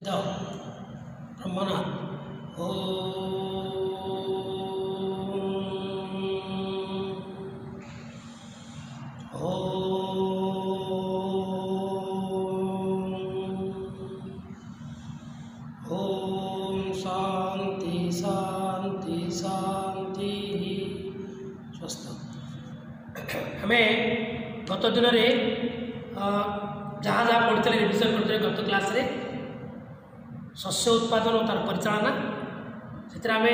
ब्रह्मनाथ ओम शांति शांति शांति स्वस्थ। हमें गत दिन में जहाँ जहाँ पढ़ते रिविजन करते गत क्लास रे शस्य उत्पादन और तार परिचालना से आम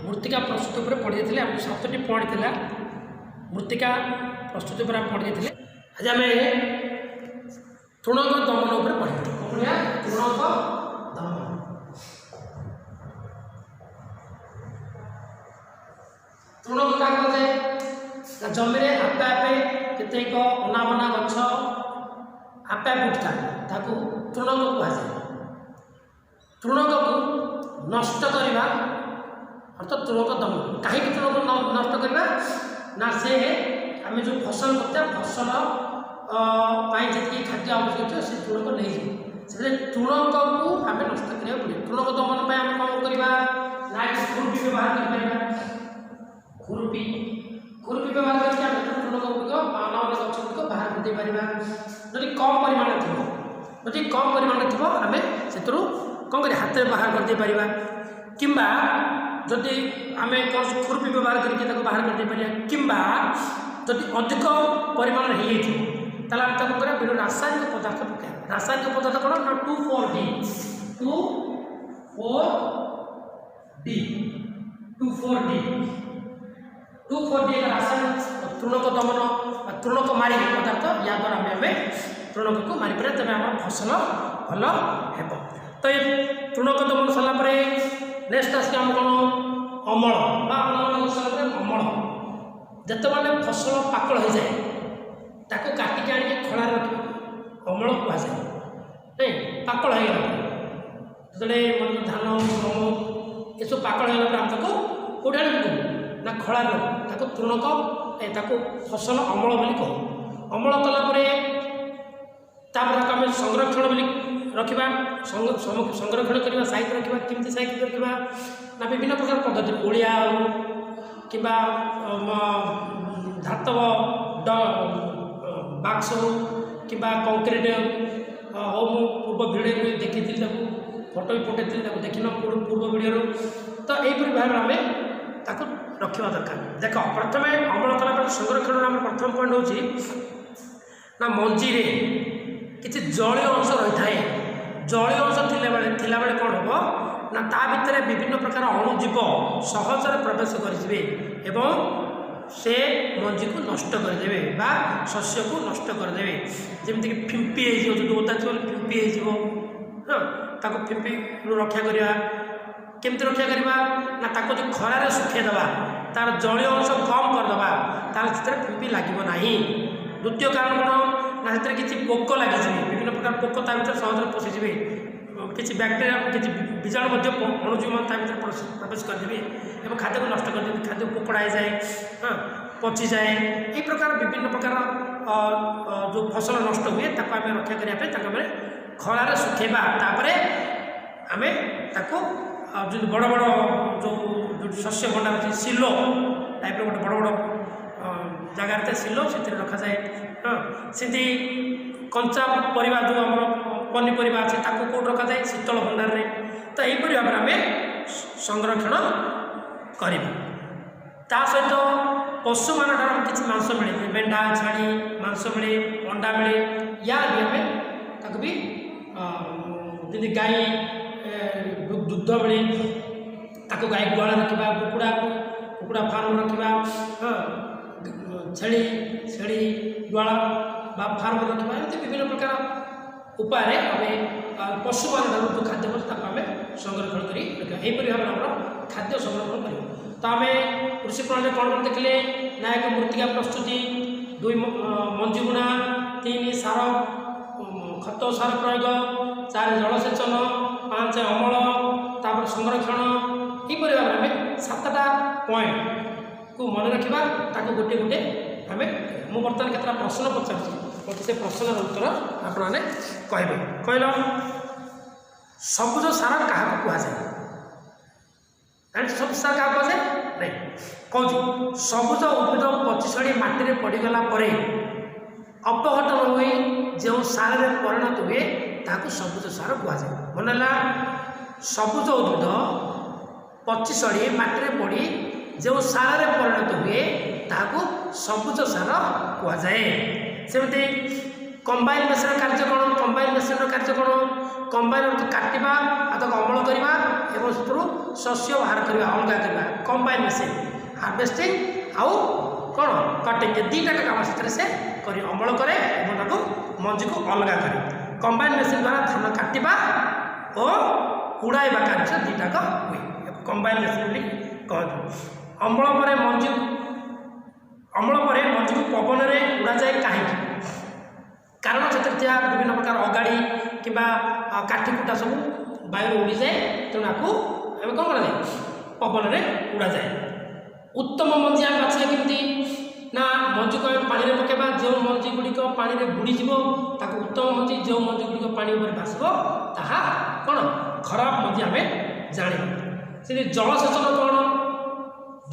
मृत्तिका प्रस्तुति पर पढ़ी जाते आम 7टी पॉइंट था मृत्तिका प्रस्तुति पर आम पढ़ी जाते। आज आम तृणक दमन उपर पढ़ा तृणक दमन। तृणक क्या कहुए जमी में आपे आपे केतेक अनाबना गछ आपे आपे उठता तृणक कहुए। तृणक को नष्ट करवा अर्थात तृणक दमन। कहीं तृणक नष्ट करवा ना से आम जो फसल करते फसल जी खाद्य आवश्यक से तृणक नहीं से तृणक को आम नष्ट करा पड़े। तृणक दमन आम कौन करवा ना खुरपी व्यवहार कर खुरपी व्यवहार करके तृणक गुड़िक अनावना गछ गुड़िक बाहर कर जदि कम परिमाण थी आम से कौन कर हाथ में बाहर करदे पारिबा किंबा जदि आम कौन खुरपी व्यवहार करके बाहर करदे पारिबा किंबा जदि अधिक परिमाण हो ताला हम कौन करा बिना रासायनिक पदार्थ पकाया। रासायनिक पदार्थ कौन ना 2,4-D 2,4-D रासायनिक तृणक दमन तृणक मारी पदार्थ या द्वारा आम तृणक को मारिपर तेज आम फसल भल हे। तो ये तृणक दमन सरला नेक्स्ट आस कौन अमल अमल जिते बड़े फसल पाकल हो जाए ताको काटिक आने खड़ा रख अमल कहुए नहीं पाकल हो जो धान गम ये सब पाकल होगा आम कौटे ना खड़ा रख तृणक फसल अमल बोली कहू। अमल कलापर आम संरक्षण बोली रखा संरक्षण करवा साइज रखा केमती साइज रखा ना विभिन्न प्रकार पद्धति ओलिया कि धातव बाक्स कि कंक्रीट हो मु पूर्व भिडियो देखी फोटो भी पठे देखन पूर्व भिडियो तो यहीपरि भाव आम रखा दरकार। देख प्रथम अमल कला संरक्षण आम प्रथम पॉइंट हूँ ना मंजी रे किसी जलीय अंश रही है। जलीय अंश थिला बेले कौन हम ना ता भितर विभिन्न प्रकार अणुजीव सहजरे प्रवेश करेंगे एवं से मंजी को नष्ट करदे बा शस्य को नष्ट करदे। जमीक फिंपी हो ओदा थी फिंपी हो ताको फिंपी रक्षा करवा केमती रक्षा करवा ना ताको जो खरारे सुखेदेवा तार जलीय अंश कम करदे तार फिंपी लगे ना। द्वितीय कारण कौन ना से किसी पोक लगे विभिन्न प्रकार पोक ता भर सहज पशिजे किसी बैक्टेरिया किसी बीजाणु अणुजीव प्रवेश करदे और खाद्य को नष्ट करदे खाद्य पोकड़ा जाए पची जाए ये प्रकार विभिन्न प्रकार जो फसल नष्ट हुए आम रक्षा करने खरारे सुखेबा तापर आम जो बड़ बड़ जो शस्य भंडार अच्छे सिलो टाइप गोटे बड़ बड़ जगार सिलो से रखा जाए। सेमती कंचा परिवा जो आम पनीपरिया अच्छे कौट रखा जाए शीतल भंडार में। तो यहीपरि भाव आम संरक्षण करवा सहित पशु मान किसी मांस मिले मेढ़ा छाड़ी मांस मिले अंडा मिले या भी आम भी जमी गाई दुग्ध मिले गाई गुआल रखा कुकुड़ा फार्म रखा छेली गुआल फार्म रखा एमती विभिन्न प्रकार उपाय आम पशु मान जो खाद्य आम संरक्षण कर यहीपरि भाव आम खाद्य संरक्षण कर। तो आम कृषि प्रणाली कौन कौन देखिले ना एक मृत्तिका प्रस्तुति 2 मंजी बुणा 3 सार खत सार प्रयोग 4 जलसेचन 5 अमल तापर संरक्षण यहीपरि भाव आम 7टा पॉइंट को मन रखा गोटे गोटे आम मुझे बर्तमान केतटा प्रश्न पचार से प्रश्नर उत्तर आपने कहे कहल ସବୁଜ ସାର କାହାକୁ କୁହାଯାଏ? ସବୁଜ ସାର କାହାକୁ କୁହାଯାଏ? ନାଇଁ କହୁଛୁ ସବୁଜ ଉଦ୍ଭିଦ ପଚିସଢ଼ି ମାଟିରେ ପଡ଼ିଗଲା ପରେ ଅପଘଟନ ହୋଇ ଯେଉଁ ସାରରେ ପରିଣତ ହୁଏ ତାହାକୁ ସବୁଜ ସାର କୁହାଯାଏ। ମନେ ହେଲା ସବୁଜ ଉଦ୍ଭିଦ ପଚିସଢ଼ି ମାଟିରେ ପଡ଼ି ଯେଉଁ ସାରରେ ପରିଣତ ହୁଏ ତାହାକୁ ସବୁଜ ସାର କୁହାଯାଏ। ସେମିତି କମ୍ବାଇନ ମେସିନ୍ର କାର୍ଯ୍ୟ କ'ଣ? କମ୍ବାଇନ ମେସିନ୍ର କାର୍ଯ୍ୟ କ'ଣ? କମ୍ବାଇନ ଅର୍ଥ କାଟିବା ତାକୁ ଅମଳ କରିବା ଏବଂ ସେଥିରୁ ଶସ୍ୟ ବାହାର କରିବା ଅଲଗା କରିବା। କମ୍ବାଇନ ମେସିନ୍ ହାର୍ଭେଷ୍ଟିଂ ଆଉ କ'ଣ କଟିଂ ଏ ଦୁଇଟା କାମ ସେଥିରେ ସେ କରି ଅମଳ କରେ ଏବଂ ତାକୁ ମଞ୍ଜିକୁ ଅଲଗା କରେ। କମ୍ବାଇନ ମେସିନ୍ ଦ୍ୱାରା ଧାନ କାଟିବା ଓ ଉଡ଼ାଇବା କାର୍ଯ୍ୟ ଦୁଇଟାକ ହୁଏ। କମ୍ବାଇନ ମେସିନ୍ ବୋଲି କହନ୍ତି। ଅମଳ ପରେ ମଞ୍ଜିକୁ ପବନରେ ଉଡ଼ାଯାଏ କାହିଁକି? କାରଣ ସେଥିରେ ଥିବା ବିଭିନ୍ନ ପ୍ରକାର ଅଗାଡ଼ି କିମ୍ବା କାଠି କୁଟା ସବୁ ବାୟୁରେ ଉଡ଼ିଯାଏ, ତେଣୁ ଆକୁ ଆମେ କ'ଣ କରାଯାଏ? ପବନରେ ଉଡ଼ାଯାଏ। ଉତ୍ତମ ମଞ୍ଜି ଆମେ ବାଛିବା କେମିତି? ନା ମଞ୍ଜିକୁ ଆମେ ପାଣିରେ ପକାଇବା, ଯେଉଁ ମଞ୍ଜି ଗୁଡ଼ିକ ପାଣିରେ ବୁଡ଼ିଯିବ ତାକୁ ଉତ୍ତମ ମଞ୍ଜି, ଯେଉଁ ମଞ୍ଜି ଗୁଡ଼ିକ ପାଣି ଉପରେ ଭାସିବ ତାହା କ'ଣ ଖରାପ ମଞ୍ଜି ଆମେ ଜାଣିବା। ସେମିତି ଜଳସେଚନ କ'ଣ?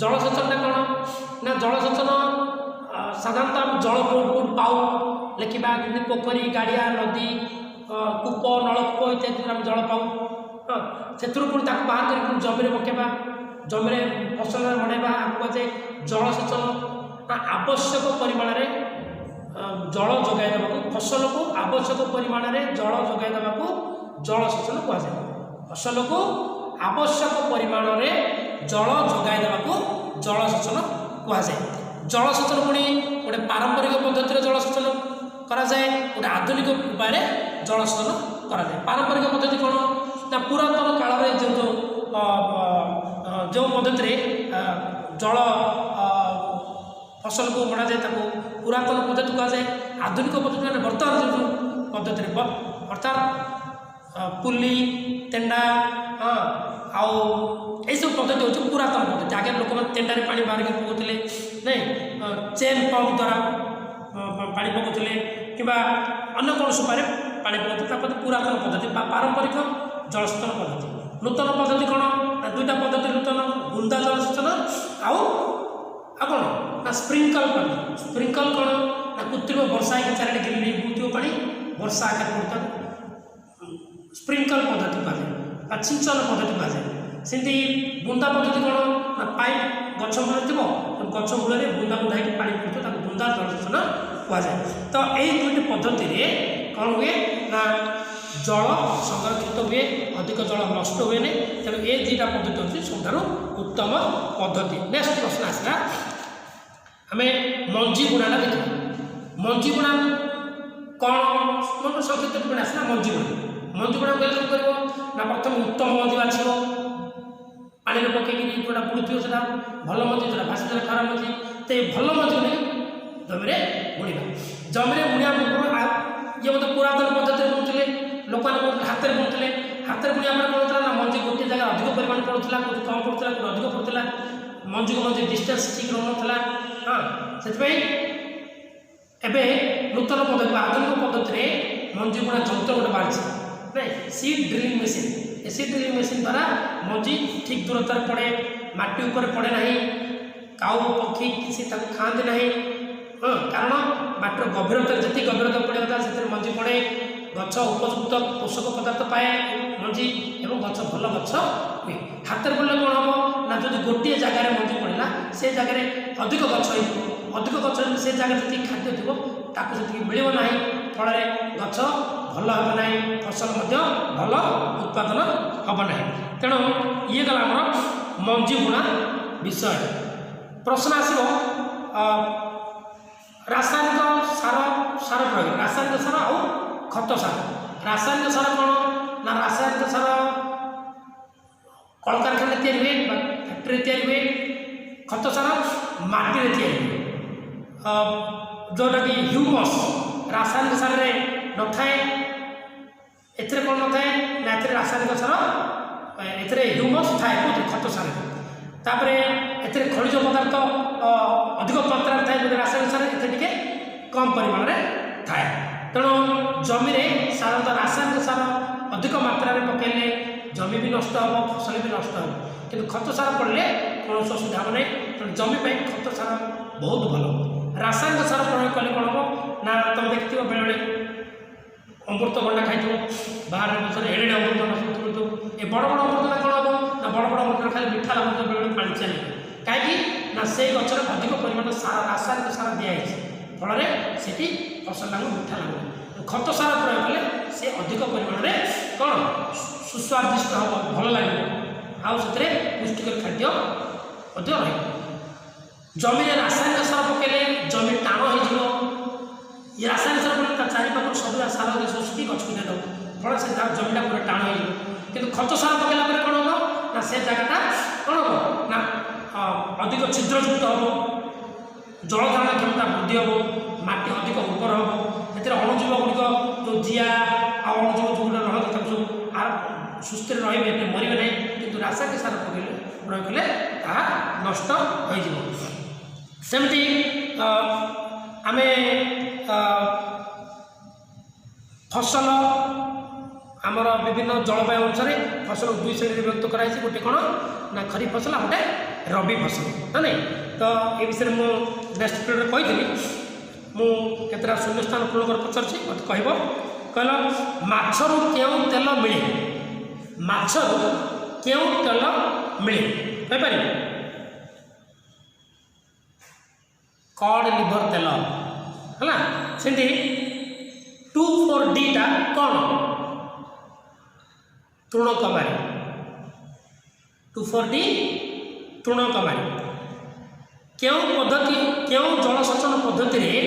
ଜଳସେଚନଟା କ'ଣ? ନା ଜଳସେଚନ ସାଧାରଣତଃ ଆମେ ଜଳ କେଉଁଠୁ ପାଉ ଲେଖିବା, ଯେମିତି ପୋଖରୀ, ଗାଡ଼ିଆ, ନଦୀ, କୂପ, ନଳକୂପ ଇତ୍ୟାଦିରୁ ଆମେ ଜଳ ପାଉ। ହଁ ସେଥିରୁ ପୁଣି ତାକୁ ବାହାର କରି ପୁଣି ଜମିରେ ପକାଇବା, ଜମିରେ ଫସଲରେ ମଡ଼ାଇବା, ଆକୁ କୁହାଯାଏ ଜଳସେଚନ। ଆବଶ୍ୟକ ପରିମାଣରେ ଜଳ ଯୋଗାଇ ଦେବାକୁ, ଫସଲକୁ ଆବଶ୍ୟକ ପରିମାଣରେ ଜଳ ଯୋଗାଇ ଦେବାକୁ ଜଳସେଚନ କୁହାଯାଏ। ଫସଲକୁ ଆବଶ୍ୟକ ପରିମାଣରେ ଜଳ ଯୋଗାଇ ଦେବାକୁ ଜଳସେଚନ କୁହାଯାଏ। ଜଳସେଚନ ପୁଣି ଗୋଟେ ପାରମ୍ପରିକ ପଦ୍ଧତିରେ ଜଳସେଚନ କରାଯାଏ, ଗୋଟେ ଆଧୁନିକ ଉପାୟରେ ଜଳସେଚନ କରାଯାଏ। ପାରମ୍ପରିକ ପଦ୍ଧତି କ'ଣ? ନା ପୁରାତନ କାଳରେ ଯେଉଁ ପଦ୍ଧତିରେ ଜଳ ଫସଲକୁ ମଡ଼ାଯାଏ ତାକୁ ପୁରାତନ ପଦ୍ଧତି କୁହାଯାଏ। ଆଧୁନିକ ପଦ୍ଧତି ମାନେ ବର୍ତ୍ତମାନ ଯେଉଁ ପଦ୍ଧତିରେ ଅର୍ଥାତ୍ ପୁଲି, ତେଣ୍ଡା ଆଉ ଏଇସବୁ ପଦ୍ଧତି ହେଉଛି ପୁରାତନ ପଦ୍ଧତି। ଆଗେ ଲୋକମାନେ ତେଣ୍ଡାରେ ପାଣି ବାହାରିକି ପକାଉଥିଲେ, ନାଇଁ ଚେନ୍ ପମ୍ପ ଦ୍ୱାରା ପାଣି ପକାଉଥିଲେ କିମ୍ବା ଅନ୍ୟ କୌଣସି ଉପାୟରେ ପାଣି ପକାଉଥିଲେ। ତାପରେ ପୁରାତନ ପଦ୍ଧତି ବା ପାରମ୍ପରିକ ଜଳସେଚନ ପଦ୍ଧତି। ନୂତନ ପଦ୍ଧତି କ'ଣ? ନା ଦୁଇଟା ପଦ୍ଧତି ନୂତନ, ବୁନ୍ଦା ଜଳସେଚନ ଆଉ କ'ଣ ନା ସ୍ପ୍ରିଙ୍କଲ ପାଣି। ସ୍ପ୍ରିଙ୍କଲ କ'ଣ? ନା କୃତ୍ରିମ ବର୍ଷା ହେଇକି ଚାରିଆଡ଼େ ଘେରି ନେଇ ବୁଲୁଥିବ ପାଣି, ବର୍ଷା ଆକାରରେ ପଡ଼ୁଥିବ, ସ୍ପ୍ରିଙ୍କଲ ପଦ୍ଧତି କୁହାଯାଏ ବା ସିଞ୍ଚନ ପଦ୍ଧତି କୁହାଯାଏ। ସେମିତି ବୁନ୍ଦା ପଦ୍ଧତି କ'ଣ? ନା ପାଇପ୍ ଗଛ ମୂଳରେ ଥିବ, ଗଛ ମୂଳରେ ବୁନ୍ଦା ବୁନ୍ଦା ହେଇକି ପାଣି ପଡ଼ୁଥିବ, ତାକୁ ବୁନ୍ଦା ଜଳସେଚନ କୁହାଯାଏ। ତ ଏଇ ଦୁଇଟି ପଦ୍ଧତିରେ କ'ଣ ହୁଏ? ନା ଜଳ ସଂରକ୍ଷିତ ହୁଏ, ଅଧିକ ଜଳ ନଷ୍ଟ ହୁଏନି। ତେଣୁ ଏ ଦୁଇଟା ପଦ୍ଧତି ହେଉଛି ସବୁଠାରୁ ଉତ୍ତମ ପଦ୍ଧତି। ନେକ୍ସଟ ପ୍ରଶ୍ନ ଆସିଲା, ଆମେ ମଞ୍ଜି ବୁଣାଟା ଦେଖିବା। ମଞ୍ଜି ବୁଣା କ'ଣ? ସଂକ୍ଷିପ୍ତ ଟିପ୍ପଣୀ ଆସିଲା ମଞ୍ଜି ବୁଣା। ମଞ୍ଜି ବୁଣା କହିଲେ କ'ଣ କରିବ? ନା ପ୍ରଥମେ ଉତ୍ତମ ମଞ୍ଜି ବାଛିବ, ପାଣିରେ ପକାଇକି ଯେଉଁଟା ବୁଡ଼ୁଥିବ ସେଟା ଭଲ ମଞ୍ଜି, ଯେଉଁଟା ଭାସିଥିଲେ ଖରାପ ମଞ୍ଜି। ତ ଏ ଭଲ ମଞ୍ଜିକୁ ନେଇ ଜମିରେ ବୁଣିବା। ଜମିରେ ବୁଣିବା ପୂର୍ବରୁ ଇଏ ମଧ୍ୟ ପୁରାତନ ପଦ୍ଧତିରେ ବୁଣୁଥିଲେ, ଲୋକମାନେ ହାତରେ ବୁଣୁଥିଲେ। ହାତରେ ବୁଣିବା ପରେ କ'ଣ ହେଉଥିଲା? ନା ମଞ୍ଜି ଗୋଟିଏ ଜାଗାରେ ଅଧିକ ପରିମାଣ ପଡ଼ୁଥିଲା, କେଉଁଠି କମ୍ ପଡ଼ୁଥିଲା, କେଉଁଠି ଅଧିକ ପଡ଼ୁଥିଲା, ମଞ୍ଜିକୁ ମଞ୍ଜି ଡିଷ୍ଟାନ୍ସ ଠିକ୍ ରହୁନଥିଲା। ସେଥିପାଇଁ ଏବେ ନୂତନ ପଦ୍ଧତି ବା ଆଧୁନିକ ପଦ୍ଧତିରେ ମଞ୍ଜି ବୁଣା ଯନ୍ତ୍ର ଗୋଟେ ବାହାରିଛି, ନାଇଁ ସିଡ୍ ଡ୍ରିଲିଂ ମେସିନ୍। ଏ ସିଡ୍ ଡ୍ରିଲିଂ ମେସିନ୍ ଦ୍ୱାରା ମଞ୍ଜି ଠିକ୍ ଦୂରତାରେ ପଡ଼େ, ମାଟି ଉପରେ ପଡ଼େ ନାହିଁ, କାଉ ପକ୍ଷୀ କିଛି ତାକୁ ଖାଆନ୍ତି ନାହିଁ। କାରଣ ମାଟିର ଗଭୀରତାରେ ଯେତିକି ଗଭୀରତା ପଡ଼ିବା କଥା ସେଥିରେ ମଞ୍ଜି ପଡ଼େ, ଗଛ ଉପଯୁକ୍ତ ପୋଷକ ପଦାର୍ଥ ପାଏ ମଞ୍ଜି ଏବଂ ଗଛ ଭଲ ଗଛ ହୁଏ। ହାତରେ ପଡ଼ିଲେ କ'ଣ ହେବ? ନା ଯଦି ଗୋଟିଏ ଜାଗାରେ ମଞ୍ଜି ପଡ଼ିଲା ସେ ଜାଗାରେ ଅଧିକ ଗଛ ହେଇଥିବ, ଅଧିକ ଗଛ ସେ ଜାଗାରେ ଯେତିକି ଖାଦ୍ୟ ଥିବ ତାକୁ ସେତିକି ମିଳିବ ନାହିଁ, ଫଳରେ ଗଛ ଭଲ ହେବ ନାହିଁ, ଫସଲ ମଧ୍ୟ ଭଲ ଉତ୍ପାଦନ ହେବ ନାହିଁ। ତେଣୁ ଇଏ ଗଲା ଆମର ମଞ୍ଜି ବୁଣା ବିଷୟ। ପ୍ରଶ୍ନ ଆସିବ ରାସାୟନିକ ସାର ପ୍ରୟୋଗ, ରାସାୟନିକ ସାର ଆଉ ଖତ ସାର। ରାସାୟନିକ ସାର କ'ଣ? ନା ରାସାୟନିକ ସାର କଳକାରଖାନାରେ ତିଆରି ହୁଏ ବା ଫ୍ୟାକ୍ଟ୍ରିରେ ତିଆରି ହୁଏ। ଖତ ସାର ମାଟିରେ ତିଆରି ହୁଏ, ଯେଉଁଟାକି ହ୍ୟୁମସ୍ ରାସାୟନିକ ସାରରେ ନଥାଏ। ଏଥିରେ କ'ଣ ନଥାଏ? ନା ଏଥିରେ ରାସାୟନିକ ସାର ଏଥିରେ ହ୍ୟୁମସ୍ ଥାଏ ଖତ ସାରରେ। ତାପରେ ଏଥିରେ ଖଣିଜ ପଦାର୍ଥ ଅଧିକ ମାତ୍ରାରେ ଥାଏ, ଯଦି ରାସାୟନିକ ସାର ଏଥିରେ ଟିକେ କମ୍ ପରିମାଣରେ ଥାଏ। ତେଣୁ ଜମିରେ ସାଧାରଣତଃ ରାସାୟନିକ ସାର अधिक मात्रा में पकेले जमी भी नष्ट हम फसल भी नष्ट हम कि खत सार पड़े कौन असुविधा हम ना तेणु जमी खत सार बहुत भल रासायनिक सार प्रयोग कले कौन हम ना तुम देखिए बेले बेले अमृतभंडा खाई बाहर बजारे एड़े अमृतभंडा सब मिलूँ ये बड़ बड़ अमृतभंडा कौन हम ना बड़ बड़ अमृतभंडा खाली मिठा लगुच बेले बेले पानी चलिए कहीं ना से गचर अधिक परिमाण सार रासायनिक सार दिखाई फल से फसल मिठा लगुन खत सार प्रयोग कले से अधिक परिमाण में कौन सुस्वादिष्ट हम भल लगे आउे पुष्टिकर खाद्य रही जमी रासायनिक सार पकेले जमी टाण हो ये रासायनिक सार चारिपाख सब सार शोषिकी गछ को देद फल से जमीटा पूरा टाण हो खत सार पकेला कौन हम ना से जगटा कौन हम ना अधिक छिद्रयुक्त हम जलधारण क्षमता वृद्धि हम माटी अधिक उर्वर हम ए अणुजीव गुड़िक जो जीआ अणुजीव जो रही सब सुस्थ रे मरवे ना कि रासायनिक सार पकड़े प्रयोग कले ताहा नष्ट होमती आम फसल आमर विभिन्न जलवायु अनुसार फसल दुई श्रेणी विभक्त कराई गोटे कौन ना खरीफ फसल गोटे रबी फसल ना नहीं तो ये विषय में मुझे नेक्स्ट पीरियड कही मुझे शून्य स्थान पूर्ण कर पचार मत कहल माछरू क्यों तेल मिले माछरू क्यों तेल मिले कहीपर कॉड लिवर तेल है सेमती 2,4-D टा कौन तृणकुमारी 2,4-D तृणकुमारी क्यों पद्धति क्यों जलसेचन पद्धति रे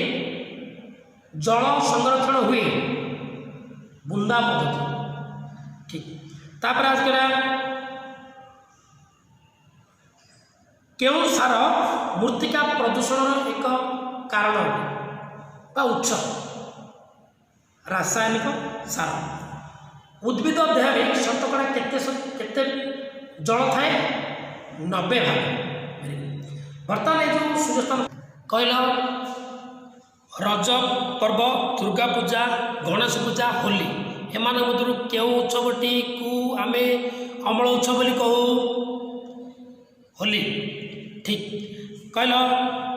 जल संरक्षण हुए बुंदा पद्धति ठीक तापर आज क्यों सार मृत्तिका प्रदूषण एक कारण अटे उत्स रासायनिक सार उद्भिद देह में शतकड़ा केते जल थाए 90 भाग बर्तमान ये जो सूर्यस्थान कहल रज पर्व दुर्गा पूजा गणेश पूजा होली एम मध्य क्यों उत्सवटी को आम अमल उत्सव बोली कहू होली ठीक कहल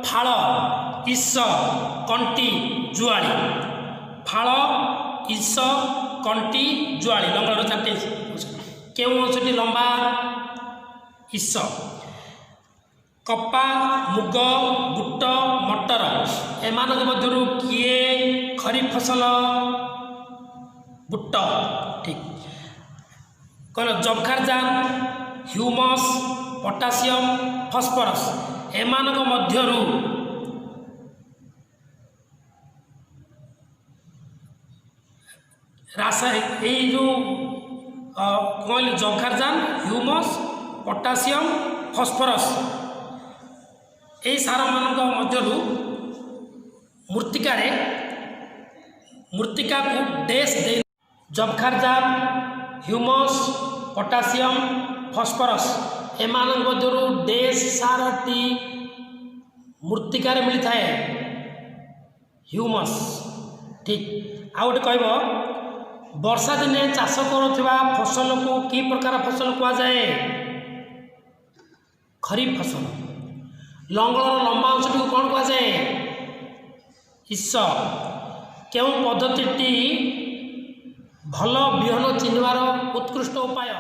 फाड़ ईश कंटी जुआली फाड़ ईश कंटी जुआली लंगर चारटे क्यों से लंबा ईश कपा मुग बुट मटर एम मध्य किए खरीफ फसल बुट ठीक कहल जबखारजान ह्यूमस पोटासियम फस्फरस एम मध्य रासायनिक यही जो कहली जबखारजान ह्यूमस पोटासियम फस्फरस यही सार मान मध्य मृत्तिका को डैश दे जबखारजान ह्यूमस पोटासियम फस्फरस एम मध्य डैश सारटी मृत्तिकार मिलता है ह्यूमस ठीक आउ गोटे कह वर्षा दिने चाष करुवा फसल को कि प्रकार फसल कहुए खरीफ फसल लंगर लंबा अंशटी को कौन कहुए ईश क्यों पद्धति भल बिहन चिन्हवार उत्कृष्ट उपाय